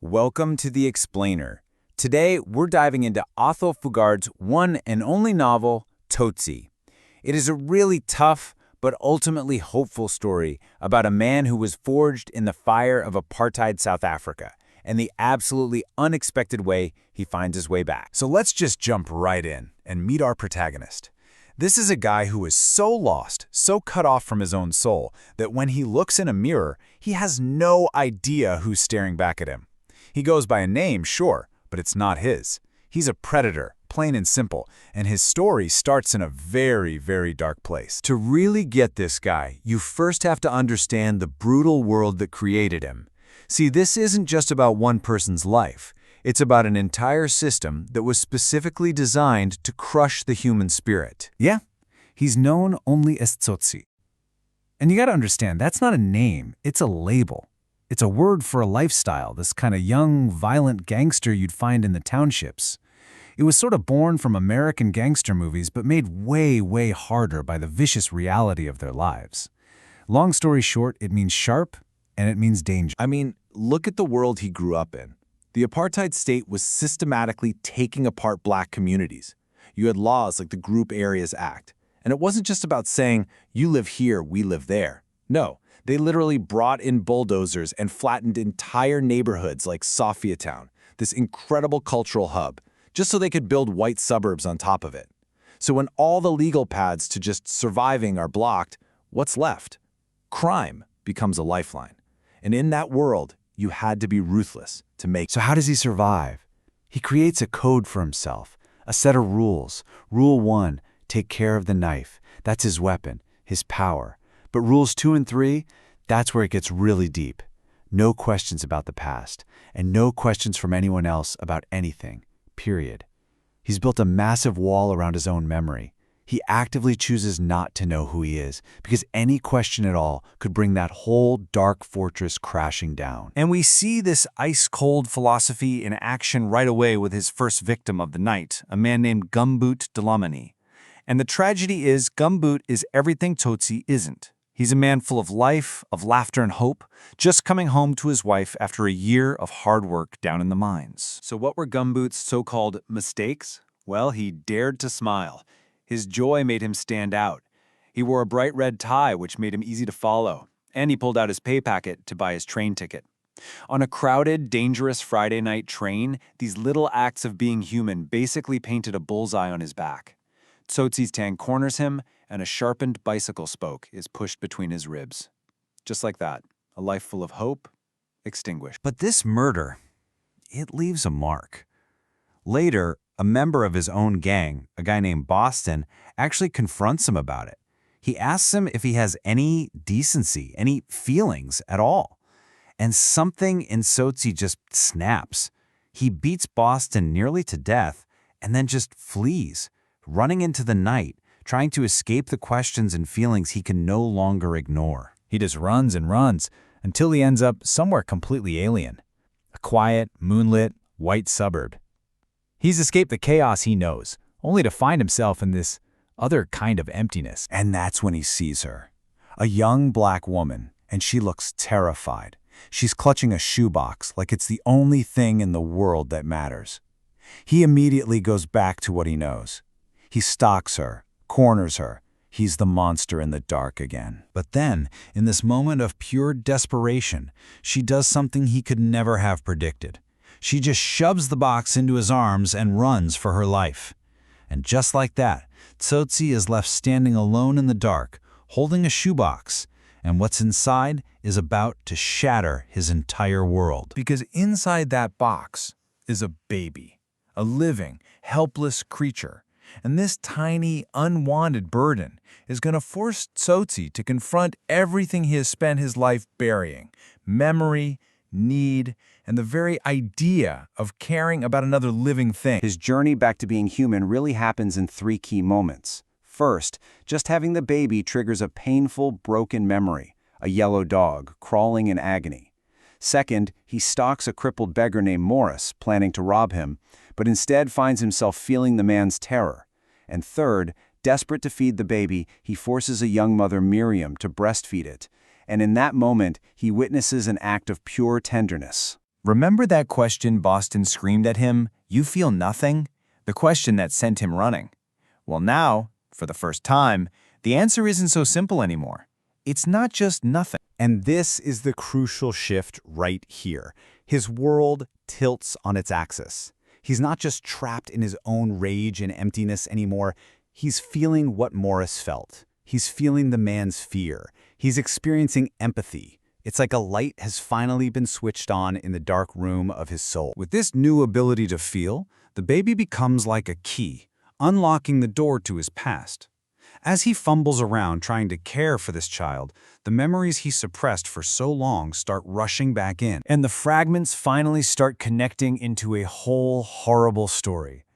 Welcome to The Explainer. Today, we're diving into Athol Fugard's one and only novel, Tsotsi. It is a really tough, but ultimately hopeful story about a man who was forged in the fire of apartheid South Africa and the absolutely unexpected way he finds his way back. So let's just jump right in and meet our protagonist. This is a guy who is so lost, so cut off from his own soul, that when he looks in a mirror, he has no idea who's staring back at him. He goes by a name, sure, but it's not his. He's a predator, plain and simple, and his story starts in a very, very dark place. To really get this guy, you first have to understand the brutal world that created him. See, this isn't just about one person's life. It's about an entire system that was specifically designed to crush the human spirit. Yeah, he's known only as Tsotsi. And you gotta understand, that's not a name, it's a label. It's a word for a lifestyle, this kind of young, violent gangster you'd find in the townships. It was sort of born from American gangster movies, but made way, way harder by the vicious reality of their lives. Long story short, it means sharp, and it means danger. I mean, look at the world he grew up in. The apartheid state was systematically taking apart black communities. You had laws like the Group Areas Act. And it wasn't just about saying, you live here, we live there. No. They literally brought in bulldozers and flattened entire neighborhoods like Sophiatown, this incredible cultural hub, just so they could build white suburbs on top of it. So when all the legal paths to just surviving are blocked, what's left? Crime becomes a lifeline. And in that world, you had to be ruthless to make. So how does he survive? He creates a code for himself, a set of rules. Rule 1, take care of the knife. That's his weapon, his power. But rules 2 and 3, that's where it gets really deep. No questions about the past, and no questions from anyone else about anything, period. He's built a massive wall around his own memory. He actively chooses not to know who he is, because any question at all could bring that whole dark fortress crashing down. And we see this ice-cold philosophy in action right away with his first victim of the night, a man named Gumboot Dlamini. And the tragedy is, Gumboot is everything Tsotsi isn't. He's a man full of life, of laughter and hope, just coming home to his wife after a year of hard work down in the mines. So what were Gumboot's so-called mistakes? Well, he dared to smile. His joy made him stand out. He wore a bright red tie, which made him easy to follow, and he pulled out his pay packet to buy his train ticket. On a crowded, dangerous Friday night train, these little acts of being human basically painted a bullseye on his back. Tsotsi's tan corners him, and a sharpened bicycle spoke is pushed between his ribs. Just like that, a life full of hope, extinguished. But this murder, it leaves a mark. Later, a member of his own gang, a guy named Boston, actually confronts him about it. He asks him if he has any decency, any feelings at all. And something in Tsotsi just snaps. He beats Boston nearly to death and then just flees, running into the night, trying to escape the questions and feelings he can no longer ignore. He just runs and runs until he ends up somewhere completely alien. A quiet, moonlit, white suburb. He's escaped the chaos he knows, only to find himself in this other kind of emptiness. And that's when he sees her. A young black woman, and she looks terrified. She's clutching a shoebox like it's the only thing in the world that matters. He immediately goes back to what he knows. He stalks her, corners her. He's the monster in the dark again. But then, in this moment of pure desperation, she does something he could never have predicted. She just shoves the box into his arms and runs for her life. And just like that, Tsotsi is left standing alone in the dark, holding a shoebox, and what's inside is about to shatter his entire world. Because inside that box is a baby, a living, helpless creature. And this tiny, unwanted burden is going to force Tsotsi to confront everything he has spent his life burying: memory, need, and the very idea of caring about another living thing. His journey back to being human really happens in 3 key moments. First, just having the baby triggers a painful, broken memory, a yellow dog crawling in agony. Second, he stalks a crippled beggar named Morris, planning to rob him, but instead finds himself feeling the man's terror. And third, desperate to feed the baby, he forces a young mother, Miriam, to breastfeed it. And in that moment, he witnesses an act of pure tenderness. Remember that question Boston screamed at him, "You feel nothing?" The question that sent him running. Well, now, for the first time, the answer isn't so simple anymore. It's not just nothing. And this is the crucial shift right here. His world tilts on its axis. He's not just trapped in his own rage and emptiness anymore. He's feeling what Morris felt. He's feeling the man's fear. He's experiencing empathy. It's like a light has finally been switched on in the dark room of his soul. With this new ability to feel, the baby becomes like a key, unlocking the door to his past. As he fumbles around trying to care for this child, the memories he suppressed for so long start rushing back in, and the fragments finally start connecting into a whole horrible story.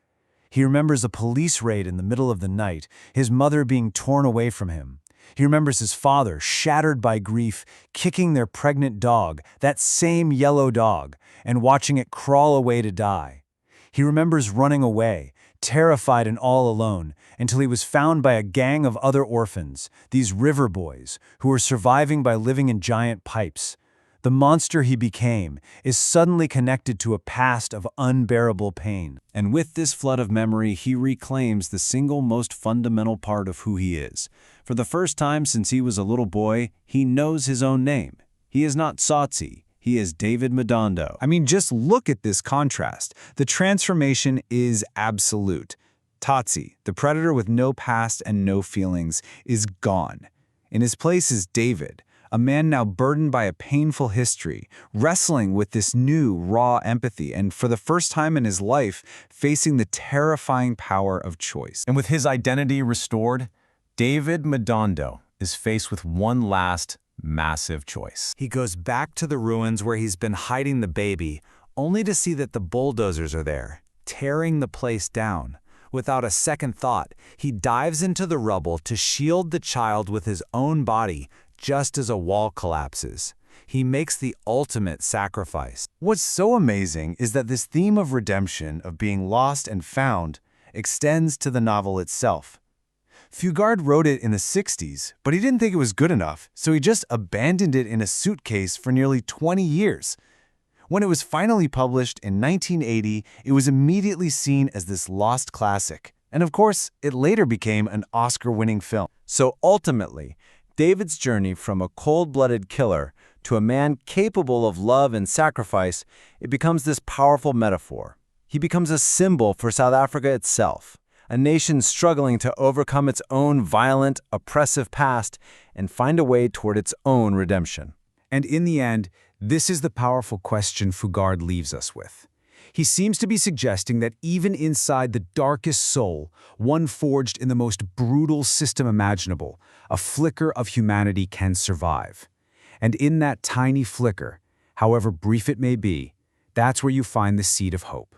He remembers a police raid in the middle of the night, his mother being torn away from him. He remembers his father, shattered by grief, kicking their pregnant dog, that same yellow dog, and watching it crawl away to die. He remembers running away, terrified and all alone, until he was found by a gang of other orphans, these river boys, who were surviving by living in giant pipes. The monster he became is suddenly connected to a past of unbearable pain. And with this flood of memory, he reclaims the single most fundamental part of who he is. For the first time since he was a little boy, he knows his own name. He is not Tsotsi. He is David Madondo. I mean, just look at this contrast. The transformation is absolute. Tsotsi, the predator with no past and no feelings, is gone. In his place is David, a man now burdened by a painful history, wrestling with this new, raw empathy, and for the first time in his life, facing the terrifying power of choice. And with his identity restored, David Madondo is faced with one last massive choice. He goes back to the ruins where he's been hiding the baby, only to see that the bulldozers are there, tearing the place down. Without a second thought, he dives into the rubble to shield the child with his own body, just as a wall collapses. He makes the ultimate sacrifice. What's so amazing is that this theme of redemption, of being lost and found, extends to the novel itself. Fugard wrote it in the 60s, but he didn't think it was good enough, so he just abandoned it in a suitcase for nearly 20 years. When it was finally published in 1980, it was immediately seen as this lost classic. And of course, it later became an Oscar-winning film. So ultimately, David's journey from a cold-blooded killer to a man capable of love and sacrifice, it becomes this powerful metaphor. He becomes a symbol for South Africa itself, a nation struggling to overcome its own violent, oppressive past and find a way toward its own redemption. And in the end, this is the powerful question Fugard leaves us with. He seems to be suggesting that even inside the darkest soul, one forged in the most brutal system imaginable, a flicker of humanity can survive. And in that tiny flicker, however brief it may be, that's where you find the seed of hope.